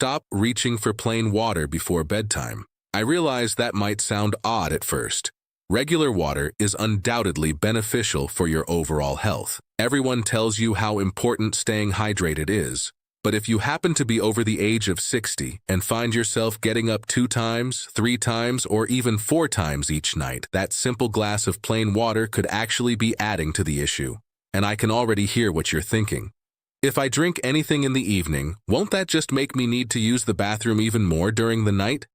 stop reaching for plain water before bedtime. I realize that might sound odd at first. Regular water is undoubtedly beneficial for your overall health. Everyone tells you how important staying hydrated is. But if you happen to be over the age of 60 and find yourself getting up 2 times, 3 times, or even 4 times each night, that simple glass of plain water could actually be adding to the issue. And I can already hear what you're thinking. If I drink anything in the evening, won't that just make me need to use the bathroom even more during the night?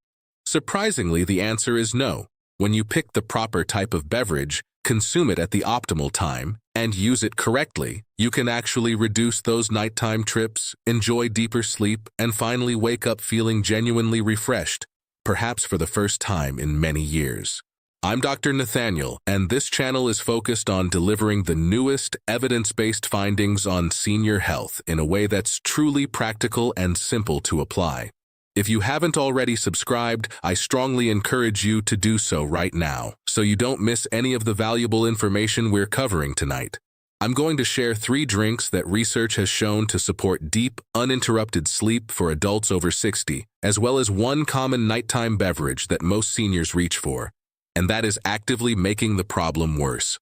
Surprisingly, the answer is no. When you pick the proper type of beverage, consume it at the optimal time, and use it correctly, you can actually reduce those nighttime trips, enjoy deeper sleep, and finally wake up feeling genuinely refreshed, perhaps for the first time in many years. I'm Dr. Nathaniel, and this channel is focused on delivering the newest evidence-based findings on senior health in a way that's truly practical and simple to apply. If you haven't already subscribed, I strongly encourage you to do so right now, so you don't miss any of the valuable information we're covering tonight. I'm going to share 3 drinks that research has shown to support deep, uninterrupted sleep for adults over 60, as well as 1 common nighttime beverage that most seniors reach for, and that is actively making the problem worse.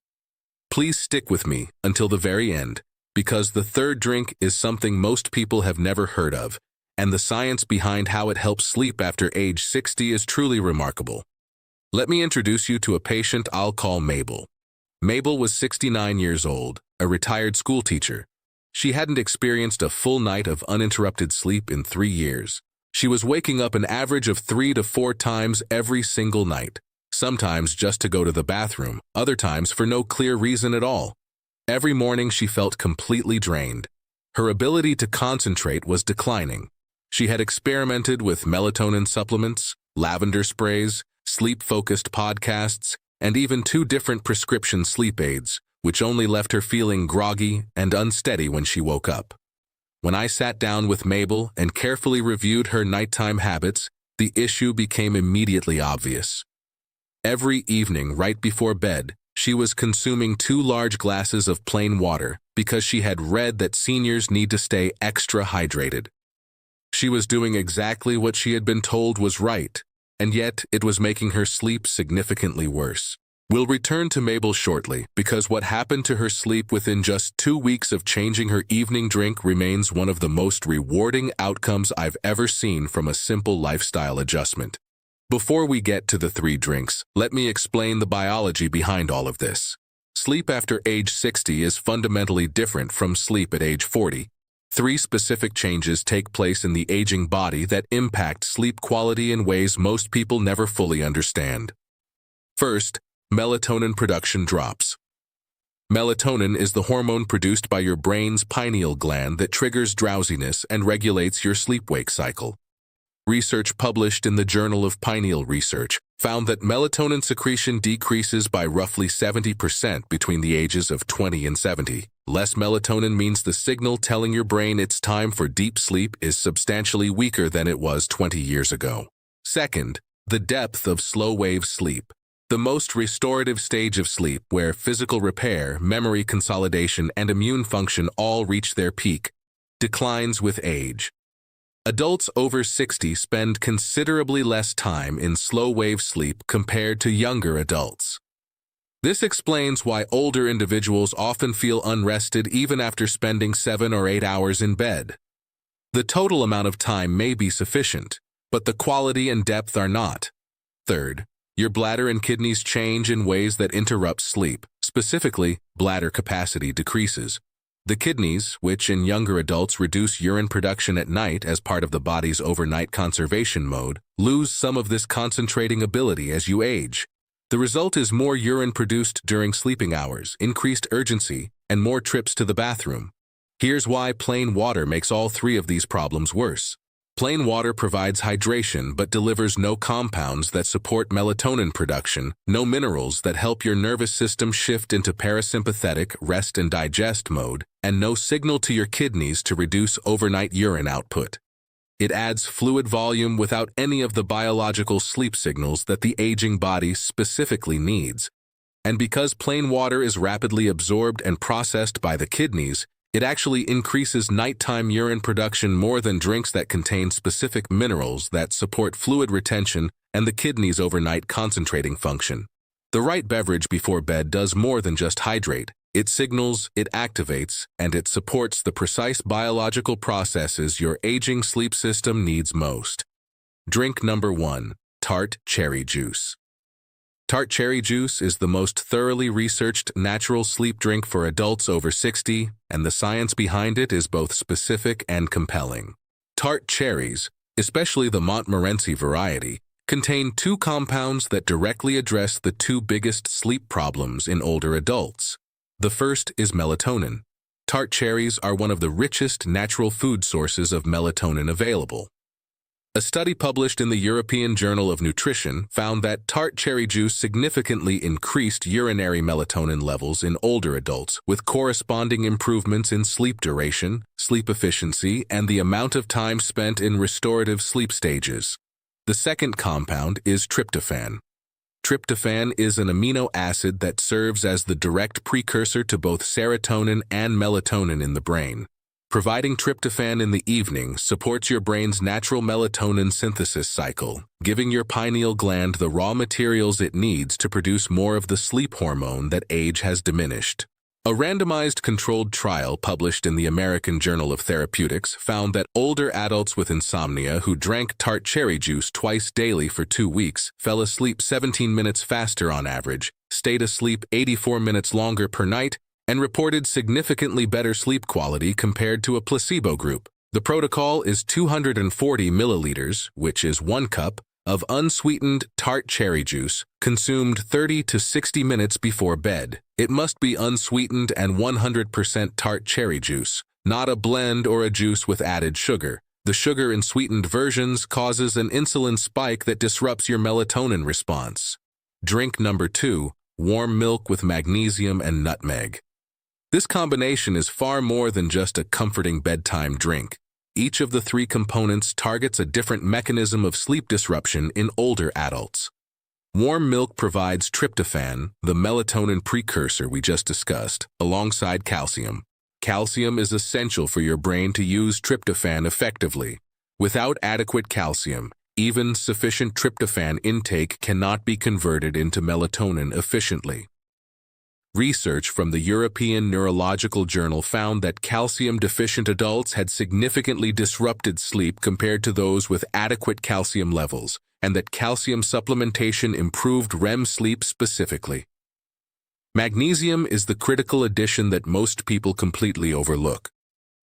Please stick with me until the very end, because the 3rd drink is something most people have never heard of, and the science behind how it helps sleep after age 60 is truly remarkable. Let me introduce you to a patient I'll call Mabel. Mabel was 69 years old, a retired school teacher. She hadn't experienced a full night of uninterrupted sleep in 3 years. She was waking up an average of 3 to 4 times every single night, sometimes just to go to the bathroom, other times for no clear reason at all. Every morning she felt completely drained. Her ability to concentrate was declining. She had experimented with melatonin supplements, lavender sprays, sleep-focused podcasts, and even 2 different prescription sleep aids, which only left her feeling groggy and unsteady when she woke up. When I sat down with Mabel and carefully reviewed her nighttime habits, the issue became immediately obvious. Every evening right before bed, she was consuming 2 large glasses of plain water because she had read that seniors need to stay extra hydrated. She was doing exactly what she had been told was right, and yet it was making her sleep significantly worse. We'll return to Mabel shortly, because what happened to her sleep within just 2 weeks of changing her evening drink remains one of the most rewarding outcomes I've ever seen from a simple lifestyle adjustment. Before we get to the 3 drinks, let me explain the biology behind all of this. Sleep after age 60 is fundamentally different from sleep at age 40. 3 specific changes take place in the aging body that impact sleep quality in ways most people never fully understand. First, melatonin production drops. Melatonin is the hormone produced by your brain's pineal gland that triggers drowsiness and regulates your sleep-wake cycle. Research published in the Journal of Pineal Research found that melatonin secretion decreases by roughly 70% between the ages of 20 and 70. Less melatonin means the signal telling your brain it's time for deep sleep is substantially weaker than it was 20 years ago. Second, the depth of slow-wave sleep. The most restorative stage of sleep, where physical repair, memory consolidation, and immune function all reach their peak, declines with age. Adults over 60 spend considerably less time in slow-wave sleep compared to younger adults. This explains why older individuals often feel unrested even after spending 7 or 8 hours in bed. The total amount of time may be sufficient, but the quality and depth are not. Third, your bladder and kidneys change in ways that interrupt sleep. Specifically, bladder capacity decreases. The kidneys, which in younger adults reduce urine production at night as part of the body's overnight conservation mode, lose some of this concentrating ability as you age. The result is more urine produced during sleeping hours, increased urgency, and more trips to the bathroom. Here's why plain water makes all 3 of these problems worse. Plain water provides hydration but delivers no compounds that support melatonin production, no minerals that help your nervous system shift into parasympathetic rest and digest mode, and no signal to your kidneys to reduce overnight urine output. It adds fluid volume without any of the biological sleep signals that the aging body specifically needs. And because plain water is rapidly absorbed and processed by the kidneys, It actually increases nighttime urine production more than drinks that contain specific minerals that support fluid retention and the kidney's overnight concentrating function. The right beverage before bed does more than just hydrate. It signals, it activates, and it supports the precise biological processes your aging sleep system needs most. Drink number 1, tart cherry juice. Tart cherry juice is the most thoroughly researched natural sleep drink for adults over 60, and the science behind it is both specific and compelling. Tart cherries, especially the Montmorency variety, contain 2 compounds that directly address the 2 biggest sleep problems in older adults. The first is melatonin. Tart cherries are one of the richest natural food sources of melatonin available. A study published in the European Journal of Nutrition found that tart cherry juice significantly increased urinary melatonin levels in older adults, with corresponding improvements in sleep duration, sleep efficiency, and the amount of time spent in restorative sleep stages. The second compound is tryptophan. Tryptophan is an amino acid that serves as the direct precursor to both serotonin and melatonin in the brain. Providing tryptophan in the evening supports your brain's natural melatonin synthesis cycle, giving your pineal gland the raw materials it needs to produce more of the sleep hormone that age has diminished. A randomized controlled trial published in the American Journal of Therapeutics found that older adults with insomnia who drank tart cherry juice twice daily for 2 weeks fell asleep 17 minutes faster on average, stayed asleep 84 minutes longer per night, and reported significantly better sleep quality compared to a placebo group. The protocol is 240 milliliters, which is 1 cup, of unsweetened tart cherry juice, consumed 30 to 60 minutes before bed. It must be unsweetened and 100% tart cherry juice, not a blend or a juice with added sugar. The sugar in sweetened versions causes an insulin spike that disrupts your melatonin response. Drink number 2, warm milk with magnesium and nutmeg. This combination is far more than just a comforting bedtime drink. Each of the 3 components targets a different mechanism of sleep disruption in older adults. Warm milk provides tryptophan, the melatonin precursor we just discussed, alongside calcium. Calcium is essential for your brain to use tryptophan effectively. Without adequate calcium, even sufficient tryptophan intake cannot be converted into melatonin efficiently. Research from the European Neurological Journal found that calcium-deficient adults had significantly disrupted sleep compared to those with adequate calcium levels, and that calcium supplementation improved REM sleep specifically. Magnesium is the critical addition that most people completely overlook.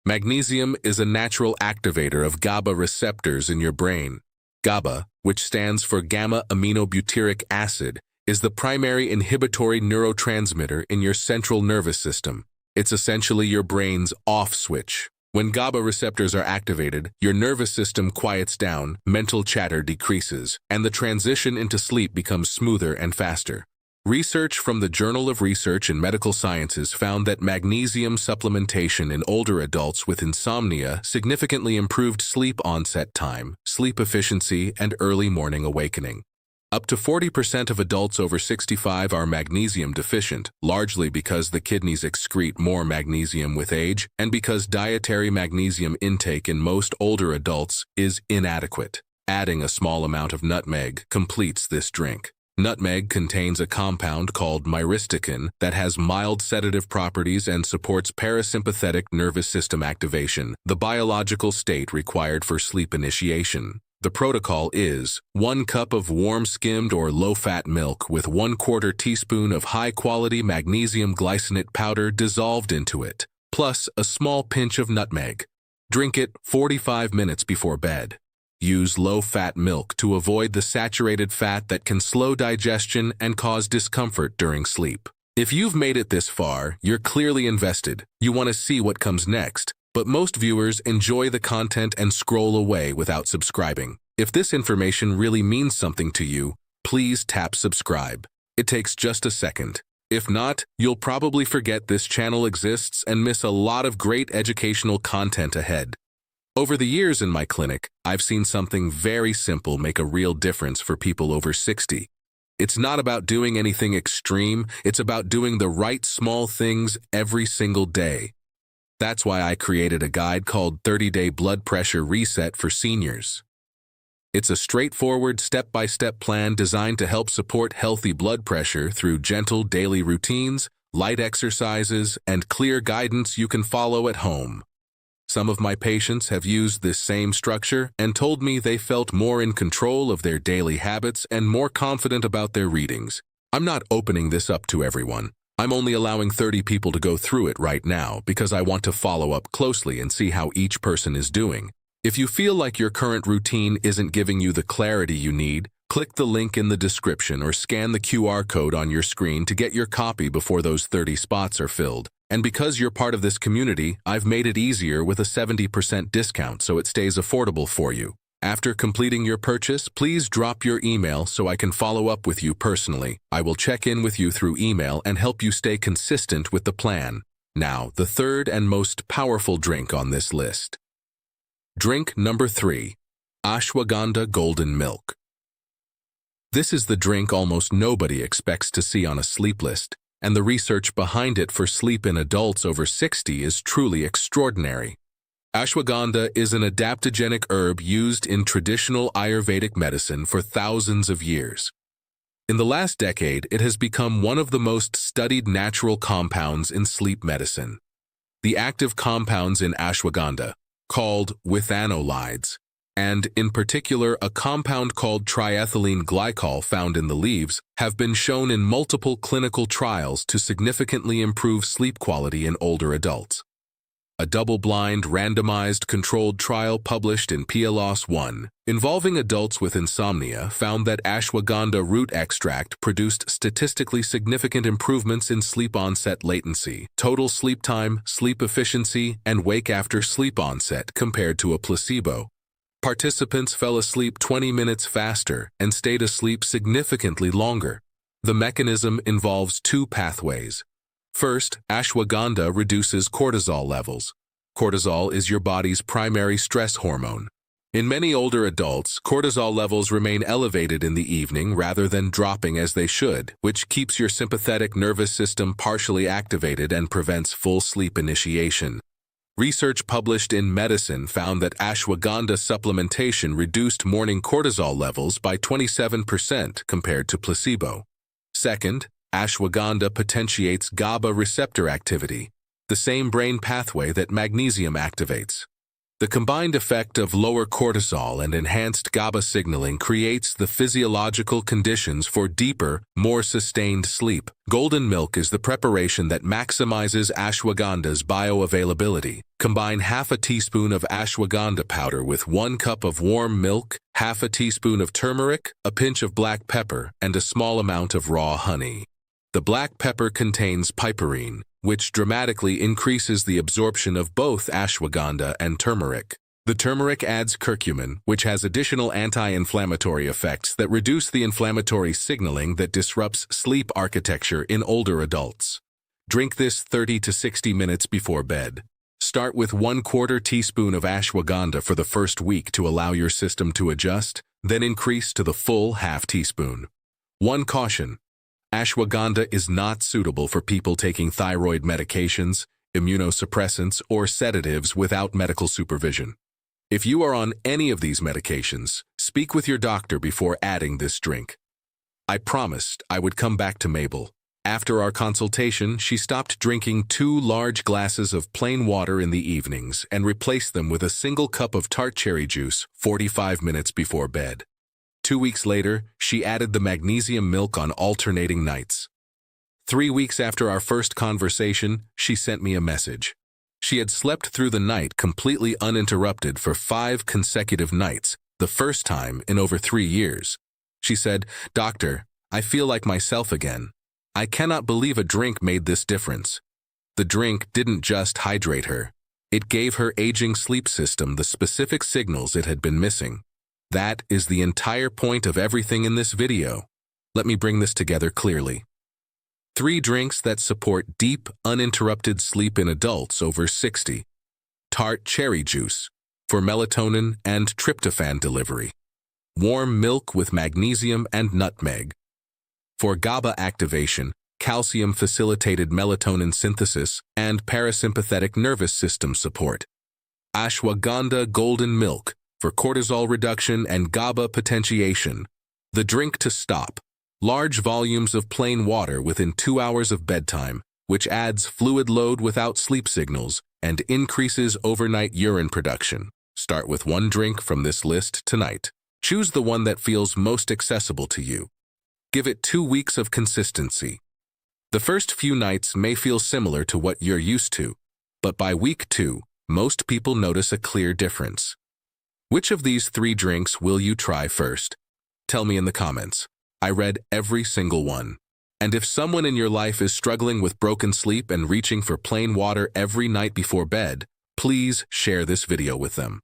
Magnesium is a natural activator of GABA receptors in your brain. GABA, which stands for gamma-aminobutyric acid, is the primary inhibitory neurotransmitter in your central nervous system. It's essentially your brain's off switch. When GABA receptors are activated, your nervous system quiets down, mental chatter decreases, and the transition into sleep becomes smoother and faster. Research from the Journal of Research in Medical Sciences found that magnesium supplementation in older adults with insomnia significantly improved sleep onset time, sleep efficiency, and early morning awakening. Up to 40% of adults over 65 are magnesium deficient, largely because the kidneys excrete more magnesium with age and because dietary magnesium intake in most older adults is inadequate. Adding a small amount of nutmeg completes this drink. Nutmeg contains a compound called myristicin that has mild sedative properties and supports parasympathetic nervous system activation, the biological state required for sleep initiation. The protocol is 1 cup of warm skimmed or low-fat milk with 1/4 teaspoon of high-quality magnesium glycinate powder dissolved into it, plus a small pinch of nutmeg. Drink it 45 minutes before bed. Use low-fat milk to avoid the saturated fat that can slow digestion and cause discomfort during sleep. If you've made it this far, you're clearly invested. You want to see what comes next. But most viewers enjoy the content and scroll away without subscribing. If this information really means something to you, please tap subscribe. It takes just a second. If not, you'll probably forget this channel exists and miss a lot of great educational content ahead. Over the years in my clinic, I've seen something very simple make a real difference for people over 60. It's not about doing anything extreme, it's about doing the right small things every single day. That's why I created a guide called 30-Day Blood Pressure Reset for Seniors. It's a straightforward, step-by-step plan designed to help support healthy blood pressure through gentle daily routines, light exercises, and clear guidance you can follow at home. Some of my patients have used this same structure and told me they felt more in control of their daily habits and more confident about their readings. I'm not opening this up to everyone. I'm only allowing 30 people to go through it right now because I want to follow up closely and see how each person is doing. If you feel like your current routine isn't giving you the clarity you need, click the link in the description or scan the QR code on your screen to get your copy before those 30 spots are filled. And because you're part of this community, I've made it easier with a 70% discount so it stays affordable for you. After completing your purchase, please drop your email so I can follow up with you personally. I will check in with you through email and help you stay consistent with the plan. Now, the third and most powerful drink on this list. Drink number 3, Ashwagandha Golden Milk. This is the drink almost nobody expects to see on a sleep list, and the research behind it for sleep in adults over 60 is truly extraordinary. Ashwagandha is an adaptogenic herb used in traditional Ayurvedic medicine for thousands of years. In the last decade, it has become one of the most studied natural compounds in sleep medicine. The active compounds in ashwagandha, called withanolides, and in particular a compound called triethylene glycol found in the leaves, have been shown in multiple clinical trials to significantly improve sleep quality in older adults. A double-blind, randomized, controlled trial published in PLOS 1 involving adults with insomnia found that ashwagandha root extract produced statistically significant improvements in sleep onset latency, total sleep time, sleep efficiency, and wake after sleep onset compared to a placebo. Participants fell asleep 20 minutes faster and stayed asleep significantly longer. The mechanism involves 2 pathways. First, ashwagandha reduces cortisol levels. Cortisol is your body's primary stress hormone. In many older adults, cortisol levels remain elevated in the evening rather than dropping as they should, which keeps your sympathetic nervous system partially activated and prevents full sleep initiation. Research published in Medicine found that ashwagandha supplementation reduced morning cortisol levels by 27% compared to placebo. Second, ashwagandha potentiates GABA receptor activity, the same brain pathway that magnesium activates. The combined effect of lower cortisol and enhanced GABA signaling creates the physiological conditions for deeper, more sustained sleep. Golden milk is the preparation that maximizes ashwagandha's bioavailability. Combine half a teaspoon of ashwagandha powder with 1 cup of warm milk, half a teaspoon of turmeric, a pinch of black pepper, and a small amount of raw honey. The black pepper contains piperine, which dramatically increases the absorption of both ashwagandha and turmeric. The turmeric adds curcumin, which has additional anti-inflammatory effects that reduce the inflammatory signaling that disrupts sleep architecture in older adults. Drink this 30 to 60 minutes before bed. Start with 1/4 teaspoon of ashwagandha for the first week to allow your system to adjust, then increase to the full half teaspoon. One caution: ashwagandha is not suitable for people taking thyroid medications, immunosuppressants, or sedatives without medical supervision. If you are on any of these medications, speak with your doctor before adding this drink. I promised I would come back to Mabel. After our consultation, she stopped drinking 2 large glasses of plain water in the evenings and replaced them with a single cup of tart cherry juice 45 minutes before bed. 2 weeks later, she added the magnesium milk on alternating nights. 3 weeks after our first conversation, she sent me a message. She had slept through the night completely uninterrupted for 5 consecutive nights, the first time in over 3 years. She said, "Doctor, I feel like myself again. I cannot believe a drink made this difference." The drink didn't just hydrate her. It gave her aging sleep system the specific signals it had been missing. That is the entire point of everything in this video. Let me bring this together clearly. 3 drinks that support deep, uninterrupted sleep in adults over 60. Tart cherry juice for melatonin and tryptophan delivery. Warm milk with magnesium and nutmeg for GABA activation, calcium-facilitated melatonin synthesis, and parasympathetic nervous system support. Ashwagandha golden milk for cortisol reduction and GABA potentiation. The drink to stop. Large volumes of plain water within 2 hours of bedtime, which adds fluid load without sleep signals and increases overnight urine production. Start with one drink from this list tonight. Choose the one that feels most accessible to you. Give it 2 weeks of consistency. The first few nights may feel similar to what you're used to, but by week 2, most people notice a clear difference. Which of these 3 drinks will you try first? Tell me in the comments. I read every single one. And if someone in your life is struggling with broken sleep and reaching for plain water every night before bed, please share this video with them.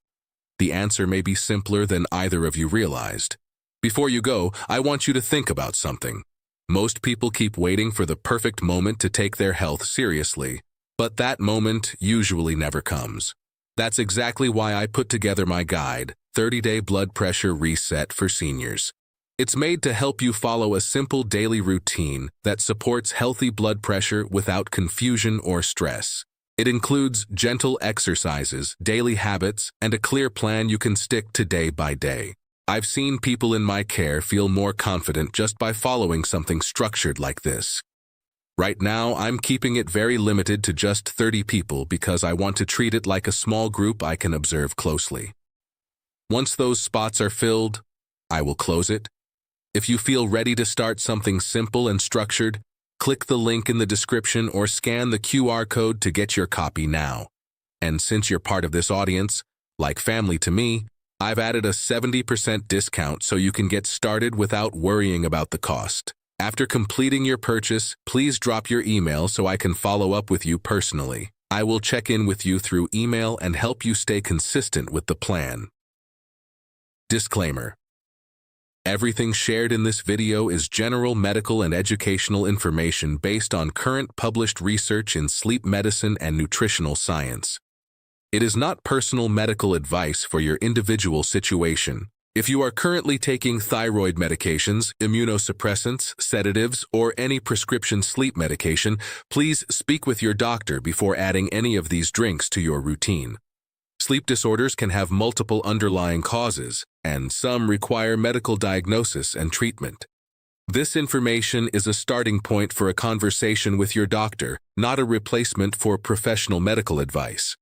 The answer may be simpler than either of you realized. Before you go, I want you to think about something. Most people keep waiting for the perfect moment to take their health seriously, but that moment usually never comes. That's exactly why I put together my guide, 30-Day Blood Pressure Reset for Seniors. It's made to help you follow a simple daily routine that supports healthy blood pressure without confusion or stress. It includes gentle exercises, daily habits, and a clear plan you can stick to day by day. I've seen people in my care feel more confident just by following something structured like this. Right now, I'm keeping it very limited to just 30 people because I want to treat it like a small group I can observe closely. Once those spots are filled, I will close it. If you feel ready to start something simple and structured, click the link in the description or scan the QR code to get your copy now. And since you're part of this audience, like family to me, I've added a 70% discount so you can get started without worrying about the cost. After completing your purchase, please drop your email so I can follow up with you personally. I will check in with you through email and help you stay consistent with the plan. Disclaimer. Everything shared in this video is general medical and educational information based on current published research in sleep medicine and nutritional science. It is not personal medical advice for your individual situation. If you are currently taking thyroid medications, immunosuppressants, sedatives, or any prescription sleep medication, please speak with your doctor before adding any of these drinks to your routine. Sleep disorders can have multiple underlying causes, and some require medical diagnosis and treatment. This information is a starting point for a conversation with your doctor, not a replacement for professional medical advice.